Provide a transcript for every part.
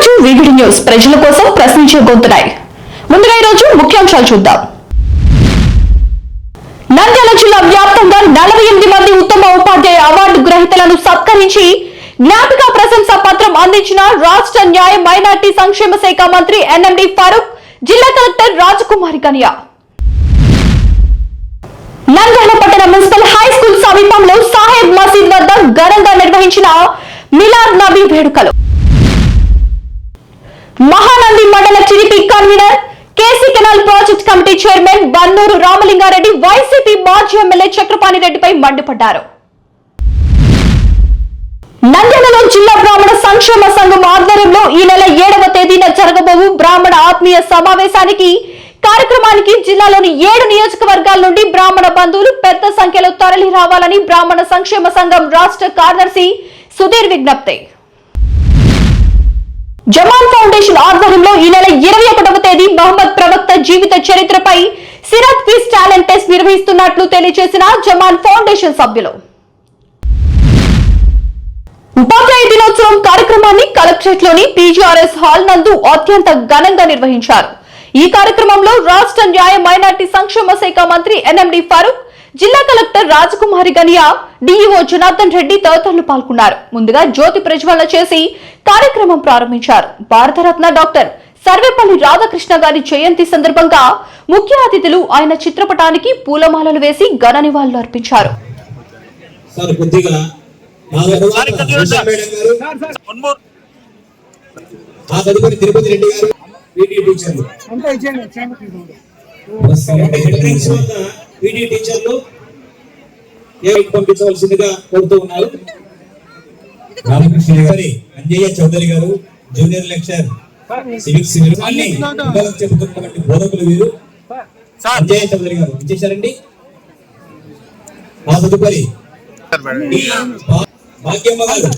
రోజు video news ప్రజల కోసం ప్రశ్నించే గొంతున్నాయి. ముందుగా ఈ రోజు ముఖ్యాంశాలు చూద్దాం. నంద్యాల జిల్లా వ్యాప్తంగా 48 మంది ఉత్తమ ఉపాధ్యాయ అవార్డు గ్రహీతలను సత్కరించి జ్ఞాపిక ప్రశంసా పత్రం అందించిన రాష్ట్ర న్యాయ మైనార్టీ సంక్షేమ శాఖ మంత్రి ఎన్ఎండి ఫారూక్, జిల్లా కలెక్టర్ రాజకుమారి కనియా. నంద్యాల పట్టణ మున్సిపల్ హై స్కూల్ సమీపంలో సాహెబ్ మసీద్ వద్ద ఘనంగా నిర్వహించిన మిలాద్ నబీ వేడుకలు. మహానంది మండల TDP convener, KC canal project committee chairman Bannuru Ramalingareddy YCP మాజీ ఎమ్మెల్యే చక్రపాణి రెడ్డిపై మండిపడ్డారు. నంద్యాలలో జిల్లా బ్రాహ్మణ సంక్షేమ సంఘం ఆధ్వర్యంలో ఈ నెల 7వ తేదీన జరగబోవు బ్రాహ్మణ ఆత్మీయ సమావేశానికి కార్యక్రమానికి జిల్లాలోని 7 నియోజకవర్గాల నుండి బ్రాహ్మణ బంధువులు పెద్ద సంఖ్యలో తరలి రావాలని బ్రాహ్మణ సంక్షేమ సంఘం రాష్ట్ర కార్యదర్శి సుధీర్ విజ్ఞప్తి. జమాల్ ఫౌండేషన్ ఆధ్వర్యంలో ఈ నెల 21వ తేదీ మహమ్మద్ ప్రవక్త జీవిత చరిత్రపై సిరాత్ క్విజ్ టాలెంట్ టెస్ట్ నిర్వహిస్తున్నట్లు తెలియజేసిన జమాల్ ఫౌండేషన్ సభ్యులు. ఉపాధ్యాయ దినోత్సవం కార్యక్రమాన్ని కలెక్టరేట్ లోని పీజీఆర్ఎస్ హాల్ నందు అత్యంత ఘనంగా నిర్వహించారు. ఈ కార్యక్రమంలో రాష్ట్ర న్యాయ మైనార్టీ సంక్షేమ శాఖ మంత్రి ఎన్ఎండి ఫారూక్, జిల్లా కలెక్టర్ రాజకుమారి గనియా, డిఈఓ జనార్దన్ రెడ్డి తదితరులు పాల్గొన్నారు. ముందుగా జ్యోతి ప్రజ్వలన చేసి కార్యక్రమం ప్రారంభించారు. భారతరత్న డాక్టర్ సర్వేపల్లి రాధాకృష్ణ గారి జయంతి సందర్భంగా ముఖ్య అతిథులు ఆయన చిత్రపటానికి పూలమాలలు వేసి ఘన నివాళులు అర్పించారు. పంపించవలసిందిగా కోరుతూ ఉన్నారు. రామకృష్ణ గారి, అంజయ్య చౌదరి గారు, జూనియర్ లెక్చరర్ సివిక్స్ చెబుతున్నటువంటి బోధకులు వీరు. అంజయ్య చౌదరి గారు ఇచ్చేశారండి. ఆ తదుపరి భాగ్యమ్మ గారు,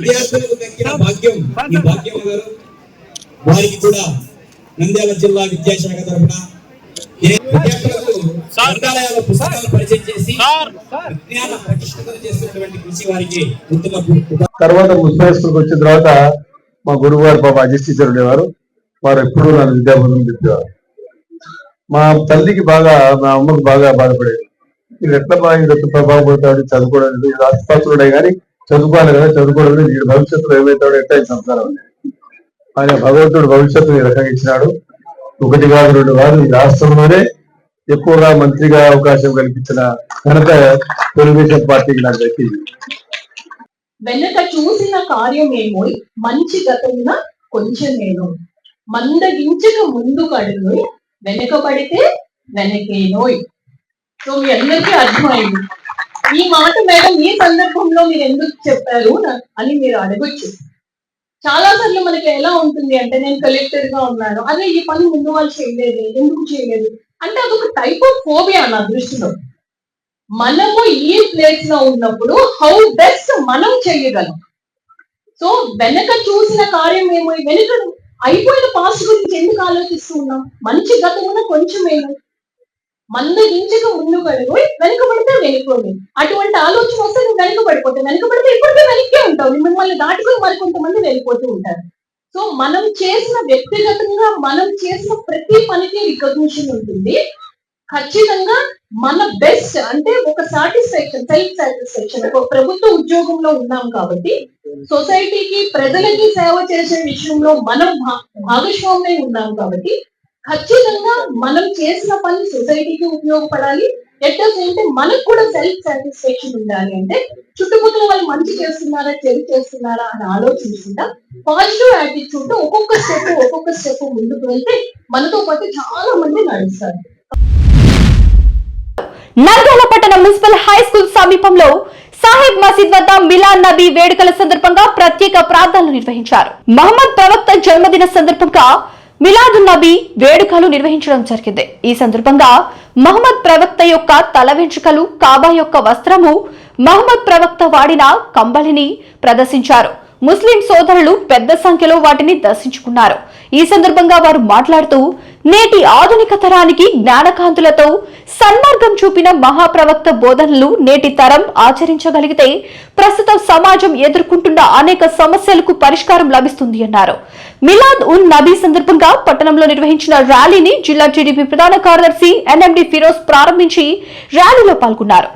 విద్యార్థులకు దక్కిన భాగ్యం, ఈ భాగ్యమ్మ గారు, వారికి కూడా నంద్యాల జిల్లా విద్యాశాఖ తరఫున గ్రంథాలయాల పుస్తకాలు పరిచయం చేసి విజ్ఞాన ప్రతిష్ఠితం చేస్తున్నటువంటి కృషి వారికి ఉత్తమ. తర్వాత మున్సిపల్ స్కూల్కి వచ్చిన తర్వాత మా గురువు గారు పాప అజిత్ టీచర్ ఉండేవారు. వారు ఎప్పుడూ నన్ను విద్యాబోధన చెప్పేవారు. మా తల్లికి బాగా, మా అమ్మకు బాగా బాధపడేది. ఇది ఎట్లా ప్రభావపడతాడు, చదువుకోవడానికి ఆస్తిపాస్తులు ఉన్నాయి కానీ చదువుకోవాలి కదా, చదువుకోవడం వీడు భవిష్యత్తులో ఏమవుతాడు, ఎట్లా సంసారం. ఆయన భగవంతుడు భవిష్యత్తు ఈ రకంగా ఇచ్చినాడు. 1 కాదు 2 కాదు, ఈ రాష్ట్రంలోనే ఎక్కువగా మంత్రిగా అవకాశం కల్పించిన ఘనత తెలుగుదేశం పార్టీకి నాకు దక్కింది. వెనక చూసిన కార్యమేమో మంచి గతమున కొంచెమేనో, మందగించక ముందుకు అడుగు, వెనక పడితే వెనకేనోయ్. సో మీ అందరికీ అర్థమైంది. ఈ మాట మేడం ఈ సందర్భంలో మీరు ఎందుకు చెప్పారు అని మీరు అడగొచ్చు. చాలా సార్లు మనకి ఎలా ఉంటుంది అంటే, నేను కలెక్టర్ గా ఉన్నాను, అదే ఈ పని ముందు వాళ్ళు చేయలేదు, ఎందుకు చేయలేదు అంటే అదొక టైప్ ఆఫ్ ఫోబియా నా దృష్టిలో. మనము ఈ ప్లేస్ లో ఉన్నప్పుడు హౌ బెస్ట్ మనం చేయగలం. సో వెనక చూసిన కార్యం ఏమో, వెనుక అయిపోయిన పాస్ట్ గురించి ఎందుకు ఆలోచిస్తూ ఉన్నాం? మంచి గతమున కొంచెమేమో, మందగించక ముందుకు అడుగు, వెనుకబడితే వెనుకోండి. అటువంటి ఆలోచన వస్తే నువ్వు వెనుకబడిపోతావు. వెనుకబడితే ఇప్పటికే వెనక్కే ఉంటావు. మిమ్మల్ని దాటుకుని మరికొంతమంది వెళ్ళిపోతూ ఉంటారు. సో మనం చేసిన వ్యక్తిగతంగా మనం చేసిన ప్రతి పనికి రికగ్నిషన్ ఉంటుంది. ఖచ్చితంగా మన బెస్ట్ అంటే ఒక సాటిస్ఫాక్షన్, సెల్ఫ్ సాటిస్ఫాక్షన్. ఒక ప్రభుత్వ ఉద్యోగంలో ఉన్నాం కాబట్టి సొసైటీకి, ప్రజలకి సేవ చేసే విషయంలో మనం భాగస్వామ్యం ఉన్నాం కాబట్టి ఖచ్చితంగా మనం చేసిన పని సొసైటీకి ఉపయోగపడాలి. ఎట్ ద సేమ్ టైం మనకు కూడా సెల్ఫ్ సాటిస్ఫాక్షన్ ఉండాలి. అంటే చుట్టుముట్టుల వాళ్ళు మంచి చేస్తున్నారా, చెడు చేస్తున్నారా అని ఆలోచించుకుంటా పాజిటివ్ యాటిట్యూడ్ తో ఒక్కొక్క స్టెప్ ముందుకు వెళ్తే మనతో పాటు చాలా మంది నడుస్తారు. నంద్యాల పట్టణ మున్సిపల్ హై స్కూల్ సమీపంలో సాహెబ్ మసీద్ వద్ద మిలాద్ నబీ వేడుకల సందర్భంగా ప్రత్యేక ప్రార్థనలు నిర్వహించారు. మహమ్మద్ ప్రవక్త జన్మదిన సందర్భంగా మిలాద్ నబీ వేడుకలు నిర్వహించడం జరిగింది. ఈ సందర్భంగా మహమ్మద్ ప్రవక్త యొక్క తల వెంట్రుకలు, కాబా యొక్క వస్త్రము, మహమ్మద్ ప్రవక్త వాడిన కంబళిని ప్రదర్శించారు. ముస్లిం సోదరులు పెద్ద సంఖ్యలో వాటిని దర్శించుకున్నారు. ఈ సందర్భంగా వారు మాట్లాడుతూ, నేటి ఆధునిక తరానికి జ్ఞానకాంతులతో సన్మార్గం చూపిన మహాప్రవక్త బోధనలు నేటి తరం ఆచరించగలిగితే ప్రస్తుత సమాజం ఎదుర్కొంటున్న అనేక సమస్యలకు పరిష్కారం లభిస్తుంది అన్నారు. మిలాద్ ఉన్ నబీ సందర్భంగా పట్టణంలో నిర్వహించిన ర్యాలీని జిల్లా టీడీపీ ప్రధాన కార్యదర్శి ఎన్ఎండి ఫిరోజ్ ప్రారంభించి ర్యాలీలో పాల్గొన్నారు.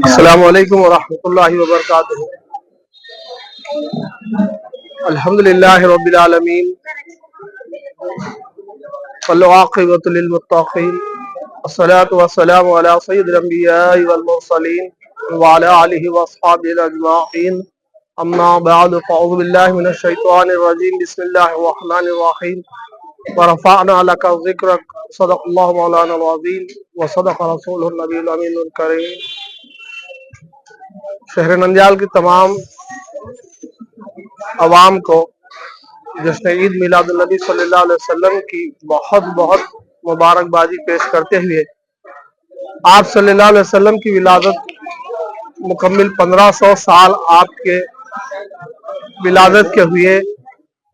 अस्सलामु अलैकुम वरहमतुल्लाहि वबरकातुहू। अल्हम्दुलिल्लाहि रब्बिल आलमीन वल आक़िबतु लिल मुत्तक़ीन अस्सलातु वस्सलामु अला सय्यिदिल अंबिया'i वल मुरसलीन व अला आलिहि व अस्हाबिहि अजमाईन। अम्मा बअद फ़अऊज़ु बिल्लाहि मिनश शैतानिर रजीम। बिस्मिल्लाहिर रहमानिर रहीम। व रफ़अना लका ज़िक्रक। सदक़ल्लाहु मौलाना अज़ीम व सदक़ रसूलुन नबीयुल अमीनुल करीम। शहर नंदियाल की तमाम अवाम को जश्न ईद मिलादुन नबी सल्लल्लाहु अलैहि वसल्लम की बहुत बहुत मुबारकबादी पेश करते हुए आप सल्लल्लाहु अलैहि वसल्लम की विलादत मुकम्मिल 1500 साल आपके विलादत के हुए,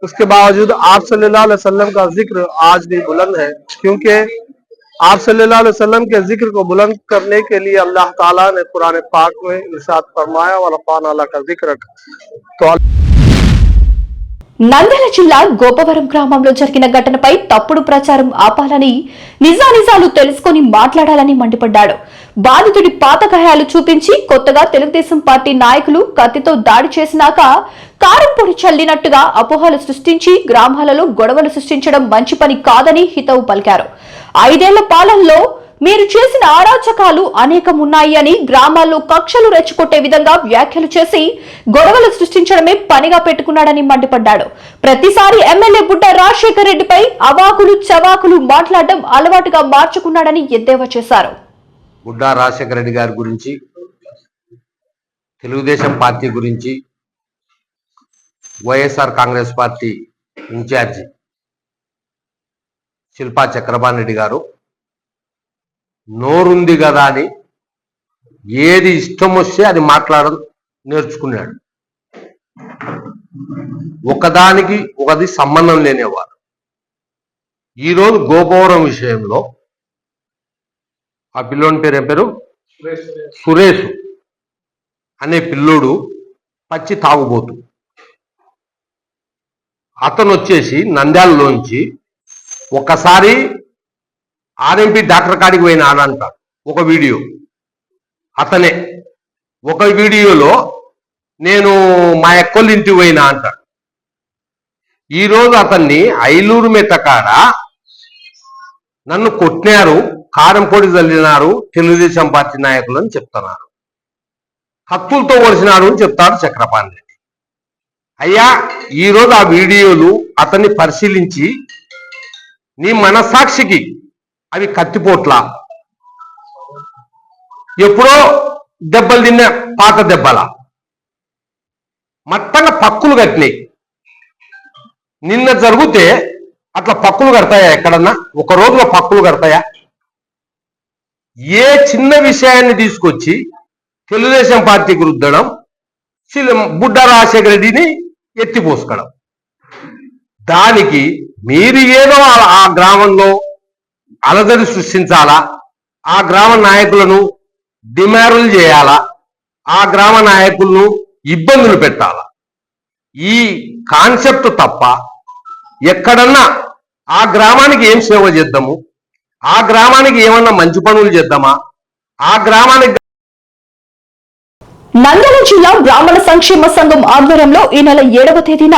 उसके बावजूद आप सल्लल्लाहु अलैहि वसल्लम का जिक्र आज भी बुलंद है, क्योंकि आप सल्लल्लाहु अलैहि वसल्लम के जिक्र को बुलंद करने के लिए अल्लाह ताला ने कुरान पाक में इरशाद फरमाया व रफ़अना लका ज़िक्रक। तो నంద్యాల జిల్లా గోపవరం గ్రామంలో జరిగిన ఘటనపై తప్పుడు ప్రచారం ఆపాలని, నిజానిజాలు తెలుసుకొని మాట్లాడాలని మండిపడ్డాడు. బాధితుడి పాత గాయాలు చూపించి కొత్తగా తెలుగుదేశం పార్టీ నాయకులు కత్తితో దాడి చేసినాక కారం పొడి చల్లినట్టుగా అపోహలు సృష్టించి గ్రామాలలో గొడవలు సృష్టించడం మంచి పని కాదని హితవు పలికారు. 5 ఏళ్ల పాలనలో మీరు చేసిన అరాచకాలు అనేకం ఉన్నాయి అని, గ్రామాల్లో కక్షలు రెచ్చగొట్టే విధంగా వ్యాఖ్యలు చేసి గొడవలు సృష్టించడమే పనిగా పెట్టుకున్నాడని మండిపడ్డాడు. ప్రతిసారి ఎమ్మెల్యే బుడ్డ రాజశేఖర్ రెడ్డిపై అవాకులు చవాకులు మాట్లాడడం అలవాటుగా మార్చుకున్నాడని ఎద్దేవా చేశారు. బుడ్డ రాజశేఖర్ రెడ్డి గారి గురించి, తెలుగుదేశం పార్టీ గురించి, వైఎస్ఆర్ కాంగ్రెస్ పార్టీ ఇన్ఛార్జి శిల్పా చక్రపాణి రెడ్డి గారు నోరుంది కదా అని ఏది ఇష్టం వస్తే అది మాట్లాడడం నేర్చుకున్నాడు. ఒకదానికి ఒకది సంబంధం లేనివారు. ఈరోజు గోపవరం విషయంలో ఆ పిల్లోని పేరు ఏం పేరు, సురేష్ అనే పిల్లోడు పచ్చి తాగుబోతు. అతను వచ్చేసి నంద్యాలలోంచి ఒకసారి ఆర్ఎంపీ డాక్టర్ కాడికి పోయినాడంట. ఒక వీడియో అతనే, ఒక వీడియోలో నేను మా ఎక్కోళ్ళ ఇంటికి పోయినా అంటాడు. ఈరోజు అతన్ని ఐలూరు మెట్టకాడ నన్ను కొట్టినారు, కారం పొడి చల్లినారు తెలుగుదేశం పార్టీ నాయకులు అని చెప్తున్నారు. కత్తులతో కొలిసినారు అని చెప్తాడు చక్రపాణి రెడ్డి. అయ్యా, ఈరోజు ఆ వీడియోలు అతన్ని పరిశీలించి నీ మనస్సాక్షికి అవి కత్తిపోట్ల, ఎప్పుడో దెబ్బలు తిన్న పాత దెబ్బల, మట్టంగా పక్కులు కట్టినాయి. నిన్న జరిగితే అట్లా పక్కులు కడతాయా? ఎక్కడన్నా ఒక రోజులో పక్కులు కడతాయా? ఏ చిన్న విషయాన్ని తీసుకొచ్చి తెలుగుదేశం పార్టీకి రుద్దడం, బుడ్డ రాజశేఖర రెడ్డిని ఎత్తిపోసుకోవడం, దానికి మీరు ఏదో ఆ గ్రామంలో అలజడి సృష్టించాలా, ఆ గ్రామ నాయకులను డిమాండ్లు చేయాలా, ఆ గ్రామ నాయకులను ఇబ్బందులు పెట్టాలా. ఈ కాన్సెప్ట్ తప్ప ఎక్కడన్నా ఆ గ్రామానికి ఏం సేవ చేద్దాము, ఆ గ్రామానికి ఏమన్నా మంచి పనులు చేద్దామా, ఆ గ్రామానికి. నంద్యాల జిల్లా బ్రాహ్మణ సంక్షేమ సంఘం ఆధ్వర్యంలో ఈ నెల 7వ తేదీన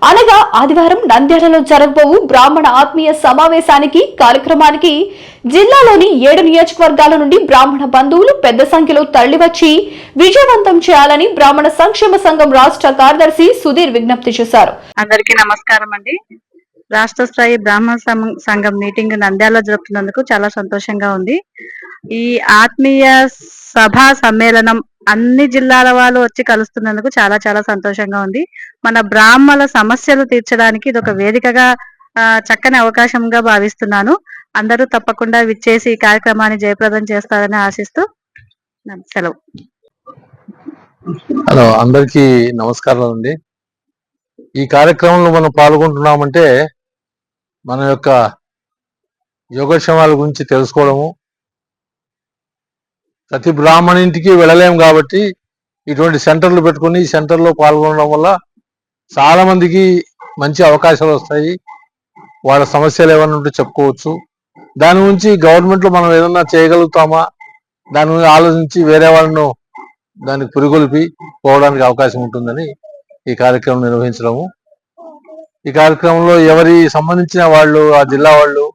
అనగా ఆదివారం నంద్యాలలో జరగబోవు బ్రాహ్మణ ఆత్మీయ సమావేశానికి కార్యక్రమానికి జిల్లాలోని 7 నియోజకవర్గాల నుండి బ్రాహ్మణ బంధువులు పెద్ద సంఖ్యలో తరలివచ్చి విజయవంతం చేయాలని బ్రాహ్మణ సంక్షేమ సంఘం రాష్ట్ర కార్యదర్శి సుధీర్ విజ్ఞప్తి చేశారు. అందరికీ నమస్కారం అండి. రాష్ట్ర స్థాయి బ్రాహ్మణ సంఘం మీటింగ్ నంద్యాలలో జరుపుతున్నందుకు చాలా సంతోషంగా ఉంది. ఈ ఆత్మీయ సభా సమ్మేళనం అన్ని జిల్లాల వాళ్ళు వచ్చి కలుస్తున్నందుకు చాలా చాలా సంతోషంగా ఉంది. మన బ్రాహ్మణ సమస్యలు తీర్చడానికి ఇది ఒక వేదికగా చక్కని అవకాశంగా భావిస్తున్నాను. అందరూ తప్పకుండా విచ్చేసి ఈ కార్యక్రమాన్ని జయప్రదం చేస్తారని ఆశిస్తూ సెలవు. హలో, అందరికీ నమస్కారాలు అండి. ఈ కార్యక్రమంలో మనం పాల్గొంటున్నామంటే మన యొక్క యోగక్షేమాల గురించి తెలుసుకోవడము. ప్రతి బ్రాహ్మణింటికి వెళ్ళలేము కాబట్టి ఇటువంటి సెంటర్లు పెట్టుకుని ఈ సెంటర్లో పాల్గొనడం వల్ల చాలా మందికి మంచి అవకాశాలు వస్తాయి. వాళ్ళ సమస్యలు ఏమైనా ఉంటే చెప్పుకోవచ్చు. దాని గురించి గవర్నమెంట్లో మనం ఏదన్నా చేయగలుగుతామా దాని గురించి ఆలోచించి వేరే వాళ్ళను దానికి పురిగొల్పి పోవడానికి అవకాశం ఉంటుందని ఈ కార్యక్రమం నిర్వహించడము. ఈ కార్యక్రమంలో ఎవరి సంబంధించిన వాళ్ళు, ఆ జిల్లా వాళ్ళు,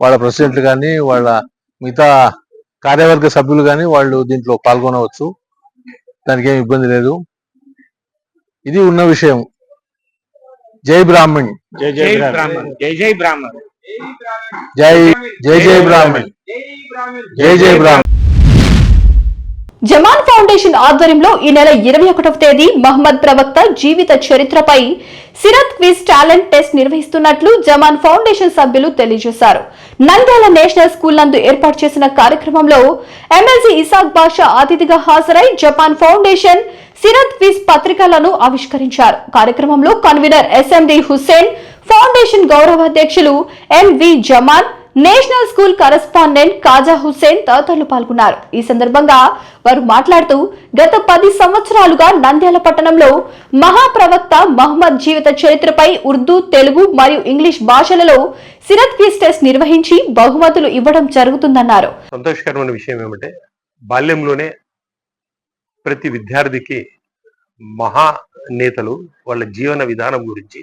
వాళ్ళ ప్రెసిడెంట్లు కానీ, వాళ్ళ మిగతా కార్యవర్గ సభ్యులు కానీ వాళ్ళు దీంట్లో పాల్గొనవచ్చు. దానికి ఏమి ఇబ్బంది లేదు. ఇది ఉన్న విషయం. జై బ్రాహ్మణ్, జై జై బ్రాహ్మణ్, జై జై బ్రాహ్మణ్, జై జై జై బ్రాహ్మణ్, జై జై బ్రాహ్మణ్. జమాన్ ఫౌండేషన్ ఆధ్వర్యంలో ఈ నెల 21వ తేదీ మహమ్మద్ ప్రవక్త జీవిత చరిత్రపై సిరత్ క్విజ్ టాలెంట్ టెస్ట్ నిర్వహిస్తున్నట్లు జమాన్ ఫౌండేషన్ సభ్యులు తెలియజేశారు. నంద్యాల నేషనల్ స్కూల్ నందు ఏర్పాటు చేసిన కార్యక్రమంలో ఎమ్మెల్సీ ఇసాక్ బాషా అతిథిగా హాజరై జపాన్ ఫౌండేషన్ సిరత్ క్విజ్ పత్రికలను ఆవిష్కరించారు. కార్యక్రమంలో కన్వీనర్ ఎస్ఎండి హుస్సేన్, ఫౌండేషన్ గౌరవాధ్యక్షులు MV Zaman, national school correspondent Kaja Hussain తదితరులు పాల్గొన్నారు. ఈ సందర్భంగా వారు మాట్లాడుతూ గత 10 సంవత్సరాలుగా నంద్యాల పట్టణంలో మహాప్రవక్త మహమ్మద్ జీవిత చరిత్రపై ఉర్దూ, తెలుగు మరియు ఇంగ్లీష్ భాషలలో సిరత్ క్విజ్ టెస్ట్ నిర్వహించి బహుమతులు ఇవ్వడం జరుగుతుందన్నారు. సంతోషకరమైన విషయం ఏమంటే బాల్యంలోనే ప్రతి విద్యార్థికి మహా నేతలు వాళ్ళ జీవన విధానం గురించి,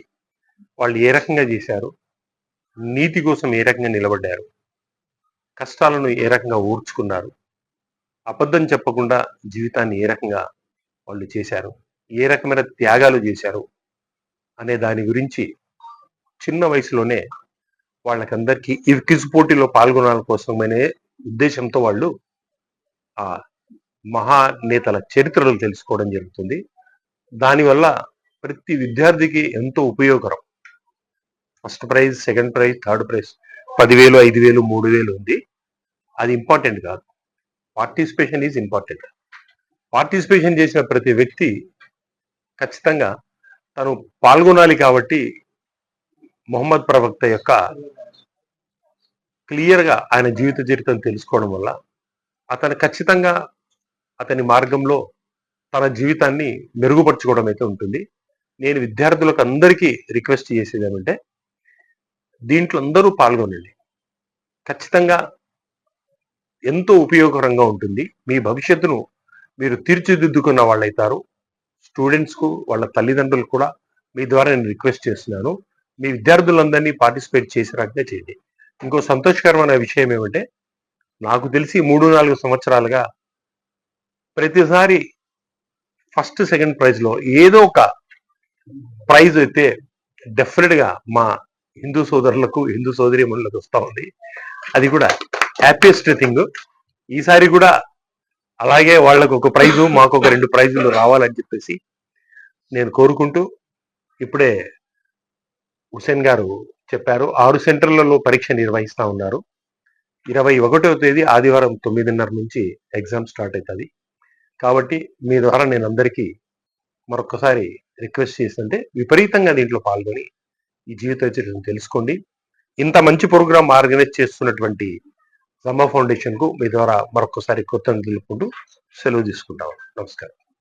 వాళ్ళు ఏ రకంగా చేశారు, నీతి కోసం ఏ రకంగా నిలబడ్డారు, కష్టాలను ఏ రకంగా ఓర్చుకున్నారు, అబద్ధం చెప్పకుండా జీవితాన్ని ఏ రకంగా వాళ్ళు చేశారు, ఏ రకమైన త్యాగాలు చేశారు అనే దాని గురించి చిన్న వయసులోనే వాళ్ళకందరికీ ఈ క్విజ్ పోటీలో పాల్గొనాల కోసమనే ఉద్దేశంతో వాళ్ళు ఆ మహానేతల చరిత్రలు తెలుసుకోవడం జరుగుతుంది. దానివల్ల ప్రతి విద్యార్థికి ఎంతో ఉపయోగకరం. First prize, second prize, third prize 10,000, 5,000, 3,000 ఉంది. అది ఇంపార్టెంట్ కాదు. Participation is important. పార్టిసిపేషన్ చేసిన ప్రతి వ్యక్తి ఖచ్చితంగా తను పాల్గొనాలి. కాబట్టి మొహమ్మద్ ప్రవక్త యొక్క క్లియర్గా ఆయన జీవిత చరిత్రను తెలుసుకోవడం వల్ల అతను ఖచ్చితంగా అతని మార్గంలో తన జీవితాన్ని మెరుగుపరచుకోవడం అయితే ఉంటుంది. నేను విద్యార్థులకు అందరికీ రిక్వెస్ట్ చేసేది ఏమంటే దీంట్లో అందరూ పాల్గొనండి. ఖచ్చితంగా ఎంతో ఉపయోగకరంగా ఉంటుంది. మీ భవిష్యత్తును మీరు తీర్చిదిద్దుకున్న వాళ్ళైతారు. స్టూడెంట్స్కు, వాళ్ళ తల్లిదండ్రులు కూడా మీ ద్వారా నేను రిక్వెస్ట్ చేస్తున్నాను, మీ విద్యార్థులందరినీ పార్టిసిపేట్ చేసేలాగా చేయండి. ఇంకో సంతోషకరమైన విషయం ఏమంటే నాకు తెలిసి 3-4 సంవత్సరాలుగా ప్రతిసారి ఫస్ట్, సెకండ్ ప్రైజ్లో ఏదో ఒక ప్రైజ్ అయితే డెఫినెట్గా మా హిందూ సోదరులకు, హిందూ సోదరీమణులకు వస్తూ ఉంది. అది కూడా హ్యాపీయెస్ట్ థింగ్. ఈసారి కూడా అలాగే వాళ్ళకు ఒక ప్రైజు, మాకు ఒక 2 ప్రైజులు రావాలని చెప్పేసి నేను కోరుకుంటూ, ఇప్పుడే హుసేన్ గారు చెప్పారు 6 సెంటర్లలో పరీక్ష నిర్వహిస్తూ ఉన్నారు. 21వ తేదీ ఆదివారం 9:30 నుంచి ఎగ్జామ్ స్టార్ట్ అవుతుంది. కాబట్టి మీ ద్వారా నేను అందరికీ మరొకసారి రిక్వెస్ట్ చేస్తుంటే విపరీతంగా దీంట్లో పాల్గొని ఈ జీవిత చరిత్రను తెలుసుకోండి. ఇంత మంచి ప్రోగ్రామ్ ఆర్గనైజ్ చేస్తున్నటువంటి జమా ఫౌండేషన్ కు మీ ద్వారా మరొకసారి కృతజ్ఞతలు తెలుపుకుంటూ సెలవు తీసుకుంటాం. నమస్కారం.